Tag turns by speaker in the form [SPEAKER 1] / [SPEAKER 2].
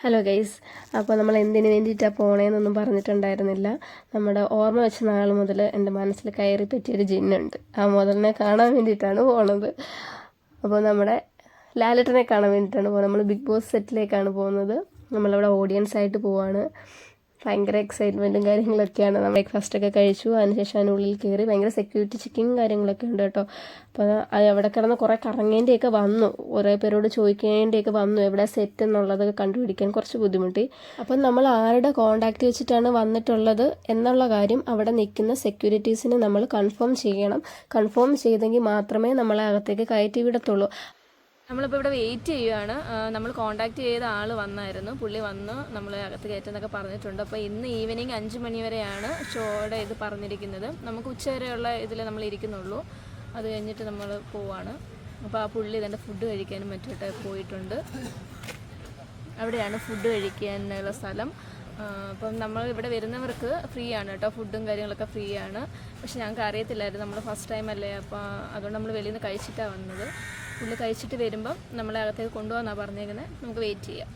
[SPEAKER 1] Hello guys, അപ്പോൾ നമ്മൾ എന്തിനു വേണ്ടിയിട്ടാണ് പോണേന്നൊന്നും പറഞ്ഞിട്ടുണ്ടായിരുന്നില്ല. നമ്മുടെ ഓർമ്മ വെച്ച നാൾ മുതൽ എൻ്റെ മനസ്സിൽ കയറി പറ്റിയൊരു ജിന്നുണ്ട്. ആ മുതലിനെ കാണാൻ വേണ്ടിയിട്ടാണ് പോണത്. അപ്പോൾ നമ്മുടെ ലാലേട്ടനെ കാണാൻ വേണ്ടിയിട്ടാണ് പോകുന്നത്. നമ്മൾ ബിഗ് ബോസ് സെറ്റിലേക്കാണ് പോകുന്നത്. നമ്മളവിടെ ഓഡിയൻസ് ആയിട്ട് പോവാണ്. ഭയങ്കര എക്സൈറ്റ്മെൻറ്റും കാര്യങ്ങളൊക്കെയാണ്. നമ്മൾ ബ്രേക്ക്ഫാസ്റ്റൊക്കെ കഴിച്ചു. അതിനുശേഷം അതിനുള്ളിൽ കയറി ഭയങ്കര സെക്യൂരിറ്റി ചെക്കിങ് കാര്യങ്ങളൊക്കെ ഉണ്ട് കേട്ടോ. അപ്പോൾ അവിടെ കിടന്ന് കുറേ കറങ്ങേണ്ടിയൊക്കെ വന്നു, കുറേ പേരോട് ചോദിക്കേണ്ടിയൊക്കെ വന്നു എവിടെ സെറ്റ് എന്നുള്ളതൊക്കെ കണ്ടുപിടിക്കാൻ കുറച്ച് ബുദ്ധിമുട്ടി. അപ്പം നമ്മൾ ആരുടെ കോൺടാക്റ്റ് വെച്ചിട്ടാണ് വന്നിട്ടുള്ളത് എന്നുള്ള കാര്യം അവിടെ നിൽക്കുന്ന സെക്യൂരിറ്റീസിന് നമ്മൾ കൺഫേം ചെയ്യണം. കൺഫേം ചെയ്തെങ്കിൽ മാത്രമേ നമ്മളെ അകത്തേക്ക് കയറ്റി വിടത്തുള്ളൂ.
[SPEAKER 2] നമ്മളിപ്പോൾ ഇവിടെ വെയിറ്റ് ചെയ്യുകയാണ്. നമ്മൾ കോൺടാക്റ്റ് ചെയ്ത ആൾ വന്നായിരുന്നു. പുള്ളി വന്ന് നമ്മളെ അകത്ത് കയറ്റുന്നൊക്കെ പറഞ്ഞിട്ടുണ്ട്. അപ്പോൾ ഇന്ന് ഈവനിങ് 5 മണി വരെയാണ് ഷോയുടെ ഇത് പറഞ്ഞിരിക്കുന്നത്. നമുക്ക് ഉച്ചവരെയുള്ള ഇതിൽ നമ്മൾ ഇരിക്കുന്നുള്ളൂ. അത് കഴിഞ്ഞിട്ട് നമ്മൾ പോവാണ്. അപ്പോൾ ആ പുള്ളി ഇതിൻ്റെ ഫുഡ് കഴിക്കാനും മറ്റൊക്കെ പോയിട്ടുണ്ട്. അവിടെയാണ് ഫുഡ് കഴിക്കാനുള്ള സ്ഥലം. അപ്പം നമ്മൾ ഇവിടെ വരുന്നവർക്ക് ഫ്രീ ആണ് കേട്ടോ, ഫുഡും കാര്യങ്ങളൊക്കെ ഫ്രീ ആണ്. പക്ഷെ ഞങ്ങൾക്ക് അറിയത്തില്ലായിരുന്നു, നമ്മൾ ഫസ്റ്റ് ടൈം അല്ലേ. അപ്പോൾ അതുകൊണ്ട് നമ്മൾ വെളിയിൽ നിന്ന് കഴിച്ചിട്ടാണ് വന്നത്. പുള്ളി കഴിച്ചിട്ട് വരുമ്പം നമ്മളെ അകത്തേക്ക് കൊണ്ടുപോകാമെന്നാണ് പറഞ്ഞേക്കുന്നത്. നമുക്ക് വെയിറ്റ് ചെയ്യാം.